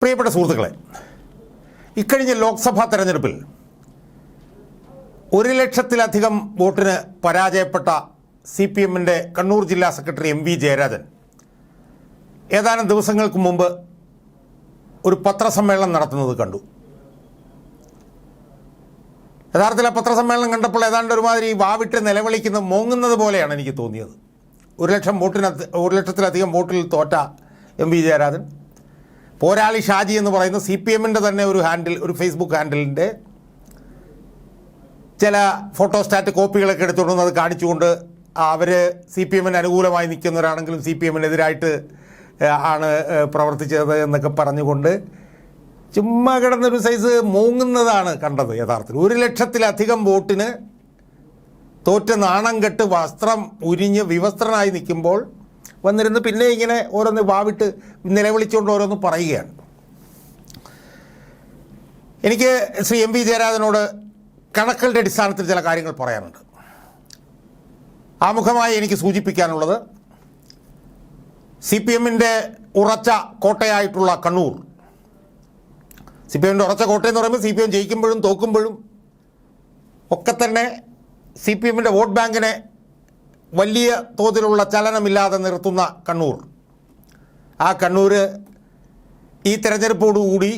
പ്രിയപ്പെട്ട സുഹൃത്തുക്കളെ, ഇക്കഴിഞ്ഞ ലോക്സഭാ തെരഞ്ഞെടുപ്പിൽ 1,00,000-ലധികം വോട്ടിന് പരാജയപ്പെട്ട CPM-ന്റെ കണ്ണൂർ ജില്ലാ സെക്രട്ടറി MV ജയരാജൻ ഏതാനും ദിവസങ്ങൾക്ക് മുമ്പ് ഒരു പത്രസമ്മേളനം നടത്തുന്നത് കണ്ടു. യഥാർത്ഥത്തിൽ ആ പത്രസമ്മേളനം കണ്ടപ്പോൾ ഏതാണ്ട് ഒരുമാതിരി വാവിട്ട് നിലവിളിക്കുന്ന മോങ്ങുന്നത് പോലെയാണ് എനിക്ക് തോന്നിയത്. 1,00,000-ലധികം വോട്ടിൽ തോറ്റ MV ജയരാജൻ പോരാളി ഷാജി എന്ന് പറയുന്ന CPM-ന്റെ തന്നെ ഒരു ഫേസ്ബുക്ക് ഹാൻഡിലിൻ്റെ ചില ഫോട്ടോസ്റ്റാറ്റ് കോപ്പികളൊക്കെ എടുത്തുകൊണ്ടുവന്ന് അത് കാണിച്ചുകൊണ്ട് അവർ CPM-ന് അനുകൂലമായി നിൽക്കുന്നവരാണെങ്കിലും CPM-നെതിരായിട്ട് ആണ് പ്രവർത്തിച്ചത് എന്നൊക്കെ പറഞ്ഞുകൊണ്ട് ചുമ്മാ കിടന്നൊരു സൈസ് മൂങ്ങുന്നതാണ് കണ്ടത്. യഥാർത്ഥത്തിൽ 1,00,000-ലധികം വോട്ടിന് തോറ്റ് നാണം കെട്ട് വസ്ത്രം ഉരിഞ്ഞ് വിവസ്ത്രനായി നിൽക്കുമ്പോൾ വന്നിരുന്ന് പിന്നെ ഇങ്ങനെ ഓരോന്ന് വാവിട്ട് നിലവിളിച്ചുകൊണ്ട് ഓരോന്ന് പറയുകയാണ്. എനിക്ക് ശ്രീ MV ജയരാജനോട് കണക്കുകളുടെ അടിസ്ഥാനത്തിൽ ചില കാര്യങ്ങൾ പറയാനുണ്ട്. ആമുഖമായി എനിക്ക് സൂചിപ്പിക്കാനുള്ളത്, CPM-ന്റെ ഉറച്ച കോട്ടയായിട്ടുള്ള കണ്ണൂർ, CPM-ന്റെ ഉറച്ച കോട്ടയെന്ന് പറയുമ്പോൾ CPM ജയിക്കുമ്പോഴും തോക്കുമ്പോഴും ഒക്കെ തന്നെ CPM-ന്റെ വോട്ട് ബാങ്കിനെ വലിയ തോതിലുള്ള ചലനമില്ലാതെ നിർത്തുന്ന കണ്ണൂർ, ആ കണ്ണൂർ ഈ തെരഞ്ഞെടുപ്പോടുകൂടി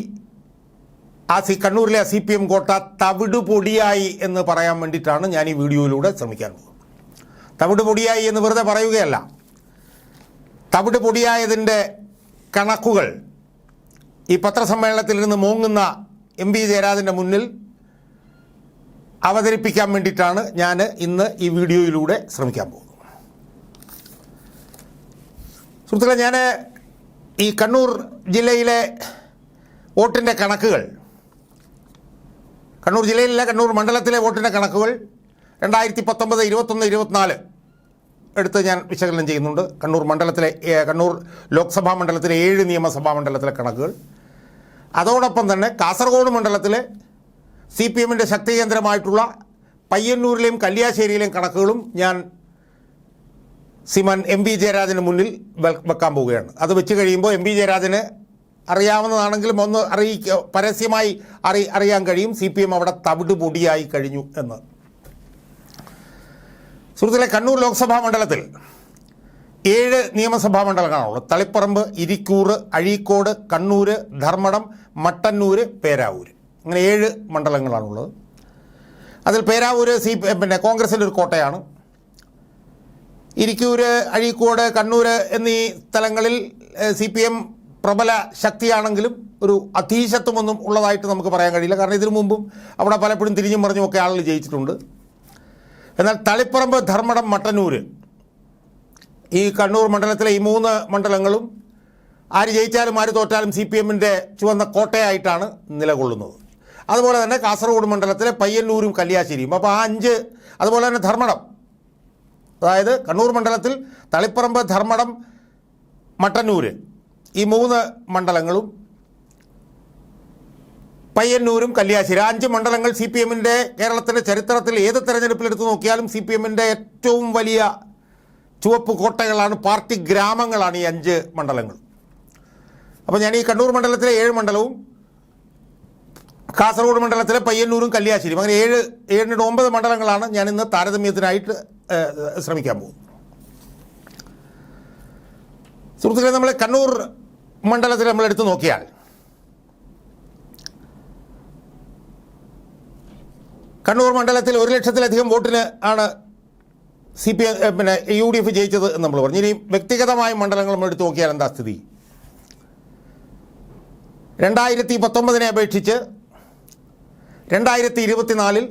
കണ്ണൂരിലെ CPM കോട്ട തവിട് പൊടിയായി എന്ന് പറയാൻ വേണ്ടിയിട്ടാണ് ഞാൻ ഈ വീഡിയോയിലൂടെ ശ്രമിക്കാൻ പോകുന്നത്. തവിട് പൊടിയായി എന്ന് വെറുതെ പറയുകയല്ല, തവിട് പൊടിയായതിൻ്റെ കണക്കുകൾ ഈ പത്രസമ്മേളനത്തിൽ നിന്ന് മോങ്ങുന്ന MV ജയരാജൻ്റെ മുന്നിൽ അവതരിപ്പിക്കാൻ വേണ്ടിയിട്ടാണ് ഞാൻ ഇന്ന് ഈ വീഡിയോയിലൂടെ ശ്രമിക്കാൻ പോകുന്നത്. സുഹൃത്തുക്കളെ, ഞാൻ ഈ കണ്ണൂർ ജില്ലയിലെ വോട്ടിൻ്റെ കണക്കുകൾ, കണ്ണൂർ ജില്ലയിലെ കണ്ണൂർ മണ്ഡലത്തിലെ വോട്ടിൻ്റെ കണക്കുകൾ 2019, 21, 24 എടുത്ത് ഞാൻ വിശകലനം ചെയ്യുന്നുണ്ട്. കണ്ണൂർ ലോക്സഭാ മണ്ഡലത്തിലെ 7 നിയമസഭാ മണ്ഡലത്തിലെ കണക്കുകൾ, അതോടൊപ്പം തന്നെ കാസർഗോഡ് മണ്ഡലത്തിലെ CPM-ന്റെ ശക്തി കേന്ദ്രമായിട്ടുള്ള പയ്യന്നൂരിലെയും കല്യാശ്ശേരിയിലെയും കണക്കുകളും ഞാൻ MV ജയരാജന് മുന്നിൽ വെക്കാൻ പോവുകയാണ്. അത് വെച്ച് കഴിയുമ്പോൾ MV ജയരാജന് അറിയാവുന്നതാണെങ്കിലും ഒന്ന് പരസ്യമായി അറിയാൻ കഴിയും CPM അവിടെ തവിട് പൊടിയായി കഴിഞ്ഞു എന്ന്. സുഹൃത്തുക്കളെ, കണ്ണൂർ ലോക്സഭാ മണ്ഡലത്തിൽ 7 നിയമസഭാ മണ്ഡലങ്ങളാണുള്ളത്. തളിപ്പറമ്പ്, ഇരിക്കൂർ, അഴീക്കോട്, കണ്ണൂർ, ധർമ്മടം, മട്ടന്നൂർ, പേരാവൂർ, അങ്ങനെ 7 മണ്ഡലങ്ങളാണുള്ളത്. അതിൽ പേരാവൂർ കോൺഗ്രസിൻ്റെ ഒരു കോട്ടയാണ്. ഇരിക്കൂർ, അഴീക്കോട്, കണ്ണൂർ എന്നീ സ്ഥലങ്ങളിൽ CPM പ്രബല ശക്തിയാണെങ്കിലും ഒരു അധീശത്വമൊന്നും ഉള്ളതായിട്ട് നമുക്ക് പറയാൻ കഴിയില്ല. കാരണം ഇതിനു മുമ്പും അവിടെ പലപ്പോഴും തിരിഞ്ഞും പറഞ്ഞുമൊക്കെ ആളുകൾ ജയിച്ചിട്ടുണ്ട്. എന്നാൽ തളിപ്പറമ്പ്, ധർമ്മടം, മട്ടന്നൂർ, ഈ കണ്ണൂർ മണ്ഡലത്തിലെ ഈ 3 മണ്ഡലങ്ങളും ആര് ജയിച്ചാലും ആര് തോറ്റാലും CPM-ന്റെ ചുവന്ന കോട്ടയായിട്ടാണ് നിലകൊള്ളുന്നത്. അതുപോലെ തന്നെ കാസർഗോഡ് മണ്ഡലത്തിലെ പയ്യന്നൂരും കല്യാശ്ശേരിയും. അപ്പോൾ ആ 5, അതുപോലെ തന്നെ ധർമ്മടം, അതായത് കണ്ണൂർ മണ്ഡലത്തിൽ തളിപ്പറമ്പ്, ധർമ്മടം, മട്ടന്നൂർ ഈ 3 മണ്ഡലങ്ങളും പയ്യന്നൂരും കല്യാശ്ശേരി, 5 മണ്ഡലങ്ങൾ CPM-ന്റെ കേരളത്തിൻ്റെ ചരിത്രത്തിൽ ഏത് തെരഞ്ഞെടുപ്പിലെടുത്ത് നോക്കിയാലും CPM-ന്റെ ഏറ്റവും വലിയ ചുവപ്പ് കോട്ടകളാണ്, പാർട്ടി ഗ്രാമങ്ങളാണ് ഈ 5 മണ്ഡലങ്ങൾ. അപ്പോൾ ഞാൻ ഈ കണ്ണൂർ മണ്ഡലത്തിലെ 7 മണ്ഡലവും കാസർഗോഡ് മണ്ഡലത്തിലെ പയ്യന്നൂരും കല്യാശ്ശേരിയും, അങ്ങനെ 7 9 മണ്ഡലങ്ങളാണ് ഞാൻ ഇന്ന് താരതമ്യത്തിനായിട്ട് ശ്രമിക്കാൻ പോകും. സുഹൃത്തുക്കളെ, നമ്മൾ കണ്ണൂർ മണ്ഡലത്തിൽ നമ്മളെടുത്ത് നോക്കിയാൽ കണ്ണൂർ മണ്ഡലത്തിൽ 1,00,000-ലധികം വോട്ടിന് ആണ് UDF ജയിച്ചത് എന്ന് നമ്മൾ പറഞ്ഞു. ഇനി വ്യക്തിഗതമായ മണ്ഡലങ്ങൾ നമ്മൾ എടുത്ത് നോക്കിയാൽ എന്താ സ്ഥിതി? 2019 അപേക്ഷിച്ച് 2024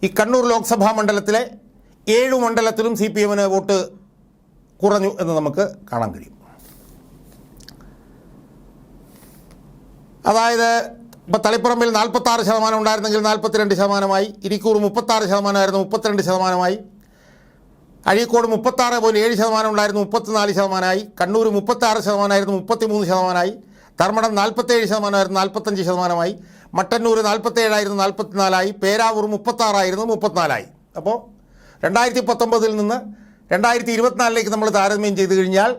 ഈ കണ്ണൂർ ലോക്സഭാ മണ്ഡലത്തിലെ 7 മണ്ഡലത്തിലും CPM-ന് വോട്ട് കുറഞ്ഞു എന്ന് നമുക്ക് കാണാൻ കഴിയും. അതായത് ഇപ്പോൾ തളിപ്പറമ്പിൽ 46% ഉണ്ടായിരുന്നെങ്കിൽ 42%, ഇരിക്കൂർ 36% 32%, അഴീക്കോട് 36.7% ഉണ്ടായിരുന്നു 34%, കണ്ണൂർ 36% 33%, ധർമ്മടം 47% 45%, മട്ടന്നൂർ 47 44, പേരാവൂർ 36 34. അപ്പോൾ 2019 നിന്ന് 2024 നമ്മൾ താരതമ്യം ചെയ്ത് കഴിഞ്ഞാൽ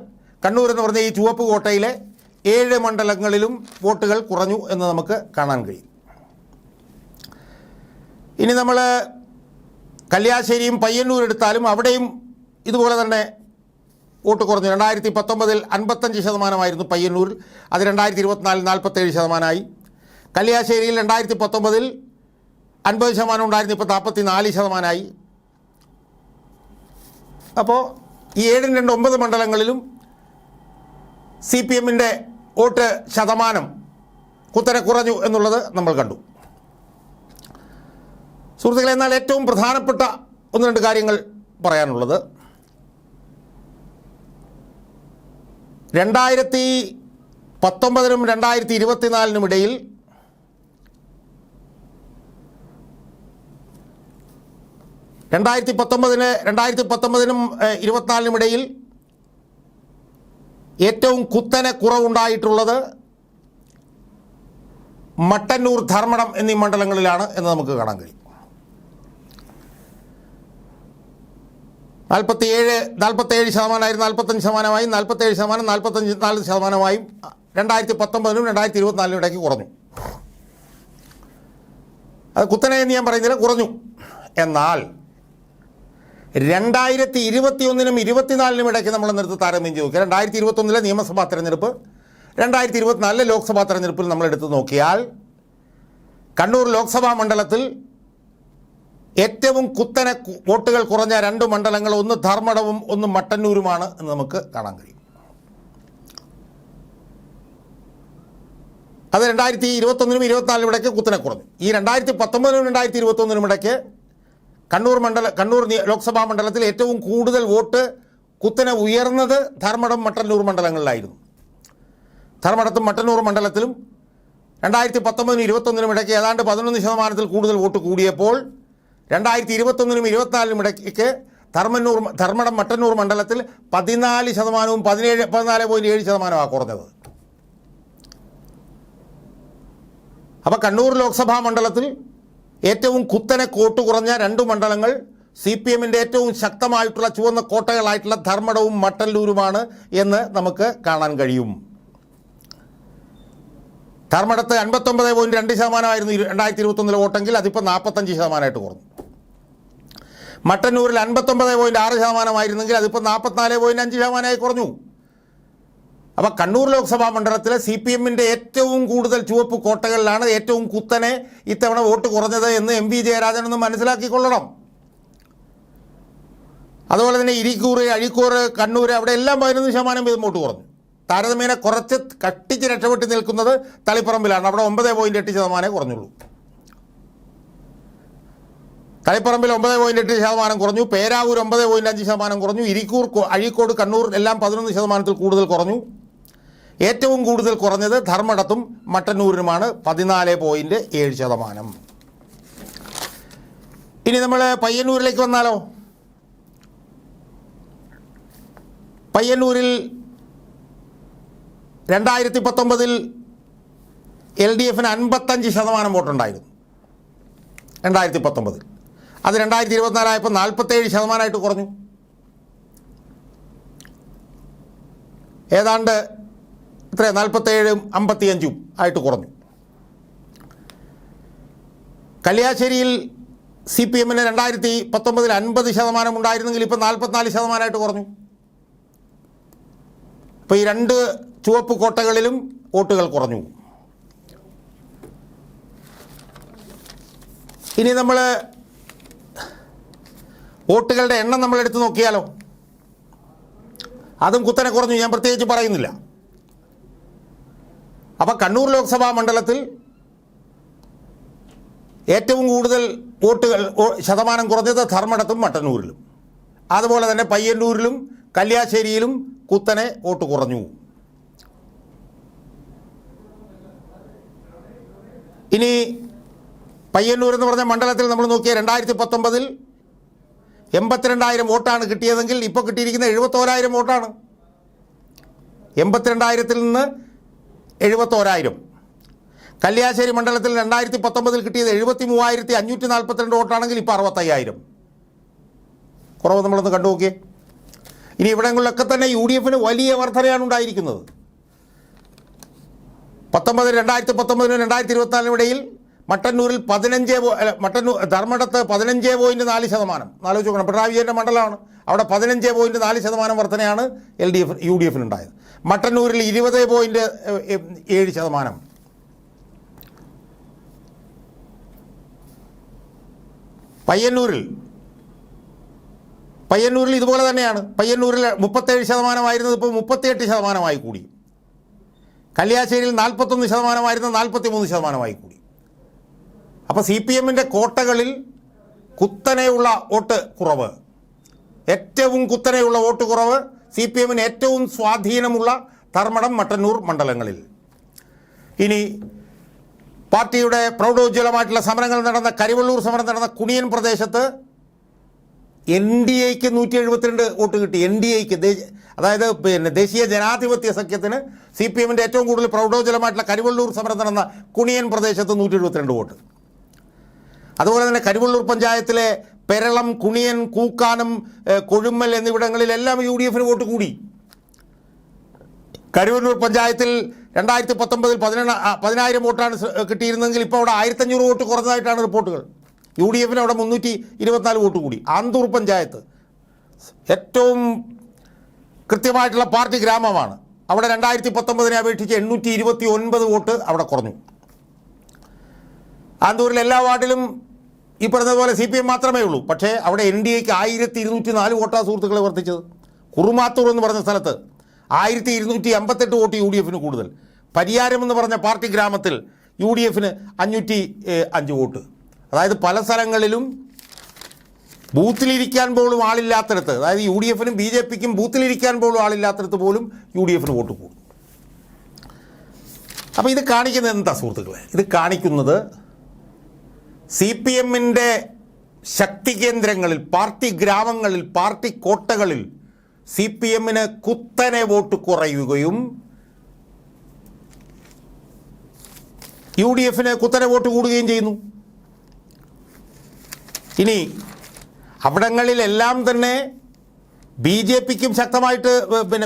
കണ്ണൂർ എന്ന് പറഞ്ഞ ഈ ചുവപ്പ് കോട്ടയിലെ 7 മണ്ഡലങ്ങളിലും വോട്ടുകൾ കുറഞ്ഞു എന്ന് നമുക്ക് കാണാൻ കഴിയും. ഇനി നമ്മൾ കല്യാശ്ശേരിയും പയ്യന്നൂർ എടുത്താലും അവിടെയും ഇതുപോലെ തന്നെ വോട്ട് കുറഞ്ഞു. 2019 55% പയ്യന്നൂരിൽ, അത് 2024 47%. കല്യാശ്ശേരിയിൽ 2019 50% ഉണ്ടായിരുന്നു, ഇപ്പോൾ 44%. അപ്പോൾ ഈ 7-2-9 മണ്ഡലങ്ങളിലും CPMൻ്റെ വോട്ട് ശതമാനം കുത്തനെ കുറഞ്ഞു എന്നുള്ളത് നമ്മൾ കണ്ടു. സുഹൃത്തുക്കളെ, എന്നാൽ ഏറ്റവും പ്രധാനപ്പെട്ട 1-2 കാര്യങ്ങൾ പറയാനുള്ളത്, 2019-നും 2024-നും ഇടയിൽ 2019-നും 24-നും ഇടയിൽ ഏറ്റവും കുത്തനെ കുറവുണ്ടായിട്ടുള്ളത് മട്ടന്നൂർ, ധർമ്മടം എന്നീ മണ്ഡലങ്ങളിലാണ് എന്ന് നമുക്ക് കാണാൻ കഴിയും. 47% 45%, 47%, 44%, 2019-നും 2024-നും ഇടയ്ക്ക് കുറഞ്ഞു. അത് കുത്തനെ എന്ന് ഞാൻ പറയുന്നില്ല, കുറഞ്ഞു. എന്നാൽ 2021-നും 24-നും ഇടയ്ക്ക് നമ്മൾ നിർത്തി താരതമ്യം ചെയ്ത് നോക്കിയാൽ 2021 നിയമസഭാ തെരഞ്ഞെടുപ്പ്, 2024 ലോക്സഭാ തെരഞ്ഞെടുപ്പിൽ നമ്മൾ എടുത്ത് നോക്കിയാൽ കണ്ണൂർ ലോക്സഭാ മണ്ഡലത്തിൽ ഏറ്റവും കുത്തനെ വോട്ടുകൾ കുറഞ്ഞ 2 മണ്ഡലങ്ങൾ, ഒന്ന് ധർമ്മടവും ഒന്ന് മട്ടന്നൂരുമാണ് എന്ന് നമുക്ക് കാണാൻ കഴിയും. അത് 2021-നും 24-നും ഇടയ്ക്ക് കുത്തനെ കുറഞ്ഞു. ഈ 2019-നും 2021-നും ഇടയ്ക്ക് കണ്ണൂർ ലോക്സഭാ മണ്ഡലത്തിൽ ഏറ്റവും കൂടുതൽ വോട്ട് കുത്തനെ ഉയർന്നത് ധർമ്മടം, മട്ടന്നൂർ മണ്ഡലങ്ങളിലായിരുന്നു. ധർമ്മടത്തും മട്ടന്നൂർ മണ്ഡലത്തിലും 2019-നും 21-നും ഇടയ്ക്ക് ഏതാണ്ട് 11% കൂടുതൽ വോട്ട് കൂടിയപ്പോൾ 2021-നും 24-നും ഇടയ്ക്ക് ധർമ്മടം, മട്ടന്നൂർ മണ്ഡലത്തിൽ 14%, 14.7% കുറഞ്ഞത്. അപ്പോൾ കണ്ണൂർ ലോക്സഭാ മണ്ഡലത്തിൽ ഏറ്റവും കുത്തനെ വോട്ട് കുറഞ്ഞ 2 മണ്ഡലങ്ങൾ CPMൻ്റെ ഏറ്റവും ശക്തമായിട്ടുള്ള ചുവന്ന കോട്ടകളായിട്ടുള്ള ധർമ്മടവും മട്ടന്നൂരുമാണ് എന്ന് നമുക്ക് കാണാൻ കഴിയും. ധർമ്മടത്ത് 59.2% 2021 വോട്ടെങ്കിൽ അതിപ്പോൾ 45% കുറഞ്ഞു. മട്ടന്നൂരിൽ 59.6% അതിപ്പോൾ 44.5% കുറഞ്ഞു. അപ്പോൾ കണ്ണൂർ ലോക്സഭാ മണ്ഡലത്തിലെ CPMൻ്റെ ഏറ്റവും കൂടുതൽ ചുവപ്പ് കോട്ടകളിലാണ് ഏറ്റവും കുത്തനെ ഇത്തവണ വോട്ട് കുറഞ്ഞത് എന്ന് MV ജയരാജൻ ഒന്ന് മനസ്സിലാക്കിക്കൊള്ളണം. അതുപോലെ തന്നെ ഇരിക്കൂർ, അഴീക്കോട്, കണ്ണൂർ അവിടെ എല്ലാം 11% വീതം വോട്ട് കുറഞ്ഞു. താരതമ്യേന കുറച്ച് കട്ടിച്ച് രക്ഷപ്പെട്ട് നിൽക്കുന്നത് തളിപ്പറമ്പിലാണ്. അവിടെ 9.8% കുറഞ്ഞുള്ളൂ. തളിപ്പറമ്പിൽ 9.8% കുറഞ്ഞു. പേരാവൂർ 9.5% കുറഞ്ഞു. ഇരിക്കൂർ, അഴീക്കോട്, കണ്ണൂർ എല്ലാം 11% കൂടുതൽ കുറഞ്ഞു. ഏറ്റവും കൂടുതൽ കുറഞ്ഞത് ധർമ്മടത്തും മട്ടന്നൂരിനുമാണ്, 14.7%. ഇനി നമ്മൾ പയ്യന്നൂരിലേക്ക് വന്നാലോ. പയ്യന്നൂരിൽ 2019 LDFന് 55% വോട്ടുണ്ടായിരുന്നു 2019. അത് 2024 ആയപ്പോൾ 47% കുറഞ്ഞു. ഏതാണ്ട് 47-55 ആയിട്ട് കുറഞ്ഞു. കല്യാശ്ശേരിയിൽ CPMന് 2019 50% ഉണ്ടായിരുന്നെങ്കിൽ ഇപ്പോൾ 44% കുറഞ്ഞു. അപ്പോൾ ഈ 2 ചുവപ്പ് കോട്ടകളിലും വോട്ടുകൾ കുറഞ്ഞു. ഇനി നമ്മൾ വോട്ടുകളുടെ എണ്ണം നമ്മൾ എടുത്തു നോക്കിയാലോ, അതും കുത്തനെ കുറഞ്ഞു, ഞാൻ പ്രത്യേകിച്ച് പറയുന്നില്ല. അപ്പോൾ കണ്ണൂർ ലോക്സഭാ മണ്ഡലത്തിൽ ഏറ്റവും കൂടുതൽ വോട്ടുകൾ ശതമാനം കുറഞ്ഞത് ധർമ്മടത്തും മട്ടന്നൂരിലും, അതുപോലെ തന്നെ പയ്യന്നൂരിലും കല്യാശ്ശേരിയിലും കുത്തനെ വോട്ട് കുറഞ്ഞു. ഇനി പയ്യന്നൂർ എന്ന് പറഞ്ഞ മണ്ഡലത്തിൽ നമ്മൾ നോക്കിയ 2019 82,000 വോട്ടാണ് കിട്ടിയതെങ്കിൽ ഇപ്പോൾ കിട്ടിയിരിക്കുന്ന 71,000 വോട്ടാണ്. 82,000-ൽ നിന്ന് 71,000. കല്യാശ്ശേരി മണ്ഡലത്തിൽ 2019 കിട്ടിയത് 73,542 വോട്ടാണെങ്കിൽ ഇപ്പോൾ 65,000. കുറവ് നമ്മളൊന്ന് കണ്ടു നോക്കിയേ. ഇനി ഇവിടങ്ങളിലൊക്കെ തന്നെ UDFന് വലിയ വർധനയാണ് ഉണ്ടായിരിക്കുന്നത്. 2019 2024 ഇടയിൽ മട്ടന്നൂരിൽ ധർമ്മടത്ത് 15.4%. ആലോചിച്ച് നോക്കണം, പിണറായി വിജയൻ്റെ മണ്ഡലമാണ്. അവിടെ 15.4% വർധനയാണ് UDF ഉണ്ടായത്. മട്ടന്നൂരിൽ 20.7%. പയ്യന്നൂരിൽ ഇതുപോലെ തന്നെയാണ്. പയ്യന്നൂരിൽ 37% ഇപ്പോൾ 38% കൂടി. കല്യാശ്ശേരിയിൽ 41% 43% കൂടി. അപ്പോൾ CPM-ൻ്റെ കോട്ടകളിൽ കുത്തനെയുള്ള വോട്ട് കുറവ്, ഏറ്റവും കുത്തനെയുള്ള വോട്ട് കുറവ് CPM-ന് ഏറ്റവും സ്വാധീനമുള്ള ധർമ്മടം, മട്ടന്നൂർ മണ്ഡലങ്ങളിൽ. ഇനി പാർട്ടിയുടെ പ്രൗഢോജ്വലമായിട്ടുള്ള സമരങ്ങൾ നടന്ന കരിവള്ളൂർ സമരം നടന്ന കുണിയൻ പ്രദേശത്ത് NDAയ്ക്ക് 172 വോട്ട് കിട്ടി. NDAയ്ക്ക്, അതായത് ദേശീയ ജനാധിപത്യ സഖ്യത്തിന് CPM-ൻ്റെ ഏറ്റവും കൂടുതൽ പ്രൗഢോജ്വലമായിട്ടുള്ള കരിവള്ളൂർ സമരം നടന്ന കുണിയൻ പ്രദേശത്ത് 172 വോട്ട്. അതുപോലെ തന്നെ കരിവള്ളൂർ പഞ്ചായത്തിലെ പെരളം, കുണിയൻ, കൂക്കാനം, കൊഴുമ്മൽ എന്നിവിടങ്ങളിലെല്ലാം UDF-ന് വോട്ട് കൂടി. കരിവള്ളൂർ പഞ്ചായത്തിൽ 2019 10,000 വോട്ടാണ് കിട്ടിയിരുന്നെങ്കിൽ ഇപ്പോൾ അവിടെ 1,500 വോട്ട് കുറഞ്ഞതായിട്ടാണ് റിപ്പോർട്ടുകൾ. UDF-ന് അവിടെ 324 വോട്ട് കൂടി. ആന്തൂർ പഞ്ചായത്ത് ഏറ്റവും കൃത്യമായിട്ടുള്ള പാർട്ടി ഗ്രാമമാണ്. അവിടെ 2019 അപേക്ഷിച്ച് 829 വോട്ട് അവിടെ കുറഞ്ഞു. ആന്തൂരിൽ എല്ലാ വാർഡിലും ഈ പറഞ്ഞതുപോലെ CPM മാത്രമേ ഉള്ളൂ. പക്ഷേ അവിടെ NDAയ്ക്ക് 1204 വോട്ടാണ് സുഹൃത്തുക്കളെ വർദ്ധിച്ചത്. കുറുമാത്തൂർ എന്ന് പറഞ്ഞ സ്ഥലത്ത് 1258 വോട്ട് UDF-ന് കൂടുതൽ. പരിയാരം എന്ന് പറഞ്ഞ പാർട്ടി ഗ്രാമത്തിൽ UDF-ന് 505 വോട്ട്. അതായത് പല സ്ഥലങ്ങളിലും ബൂത്തിലിരിക്കാൻ പോലും ആളില്ലാത്തടത്ത്, അതായത് UDF-നും BJP-ക്കും ബൂത്തിലിരിക്കാൻ പോലും ആളില്ലാത്തടത്ത് പോലും UDF-ന് വോട്ട് കൂടും. അപ്പോൾ ഇത് കാണിക്കുന്നത് എന്താ സുഹൃത്തുക്കളെ? ഇത് കാണിക്കുന്നത് CPM-ൻ്റെ ശക്തി കേന്ദ്രങ്ങളിൽ, പാർട്ടി ഗ്രാമങ്ങളിൽ, പാർട്ടി കോട്ടകളിൽ CPM-ന് കുത്തനെ വോട്ട് കുറയുകയും UDF-ന് കുത്തനെ വോട്ട് കൂടുകയും ചെയ്യുന്നു. ഇനി അവിടങ്ങളിലെല്ലാം തന്നെ BJP-ക്കും ശക്തമായിട്ട്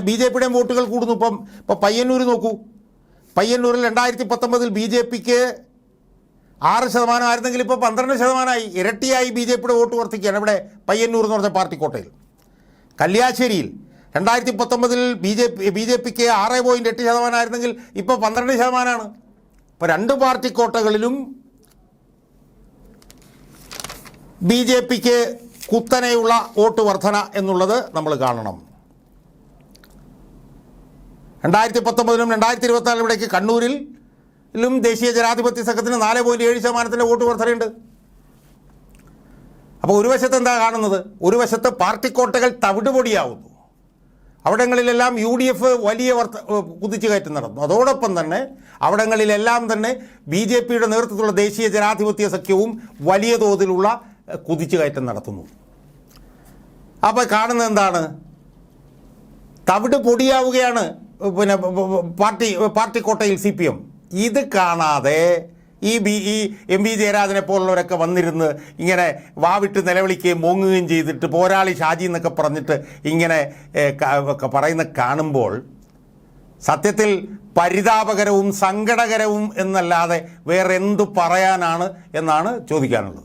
BJP-യുടെയും വോട്ടുകൾ കൂടുന്നു. ഇപ്പോൾ പയ്യന്നൂർ നോക്കൂ. പയ്യന്നൂരിൽ 2019 BJP-ക്ക് 6% ആയിരുന്നെങ്കിൽ ഇപ്പോൾ 12%, ഇരട്ടിയായി BJP-യുടെ വോട്ട് വർദ്ധിക്കുകയാണ് ഇവിടെ പയ്യന്നൂർ എന്ന് പറഞ്ഞ പാർട്ടി കോട്ടയിൽ. കല്യാശ്ശേരിയിൽ 2019 BJP-ക്ക് 6.8% ആയിരുന്നെങ്കിൽ ഇപ്പോൾ 12%. ഇപ്പോൾ രണ്ട് പാർട്ടി കോട്ടകളിലും BJP-ക്ക് കുത്തനെയുള്ള വോട്ട് വർധന എന്നുള്ളത് നമ്മൾ കാണണം. 2019 2024 ഇവിടേക്ക് കണ്ണൂരിലും ദേശീയ ജനാധിപത്യ സഖ്യത്തിന് 4.7% വോട്ട് വർധനയുണ്ട്. അപ്പോൾ ഒരു വശത്ത് എന്താ കാണുന്നത്? ഒരു വശത്ത് പാർട്ടി കോട്ടകൾ തവിടുപൊടിയാവുന്നു. അവിടങ്ങളിലെല്ലാം UDF വലിയ കുതിച്ചു കയറ്റം നടന്നു. അതോടൊപ്പം തന്നെ അവിടങ്ങളിലെല്ലാം തന്നെ BJP-യുടെ നേതൃത്വത്തിലുള്ള ദേശീയ ജനാധിപത്യ സഖ്യവും വലിയ തോതിലുള്ള കുതിച്ചു കയറ്റം നടത്തുന്നു. അപ്പോൾ കാണുന്നത് എന്താണ്? തവിട് പൊടിയാവുകയാണ് പാർട്ടി കോട്ടയിൽ CPM. ഇത് കാണാതെ ഈ MP ജയരാജനെ പോലുള്ളവരൊക്കെ വന്നിരുന്ന് ഇങ്ങനെ വാവിട്ട് നിലവിളിക്കുകയും മോങ്ങുകയും ചെയ്തിട്ട് പോരാളി ഷാജി എന്നൊക്കെ പറഞ്ഞിട്ട് ഇങ്ങനെ പറയുന്ന കാണുമ്പോൾ സത്യത്തിൽ പരിതാപകരവും സങ്കടകരവും എന്നല്ലാതെ വേറെ എന്തു പറയാനാണ് എന്നാണ് ചോദിക്കാനുള്ളത്.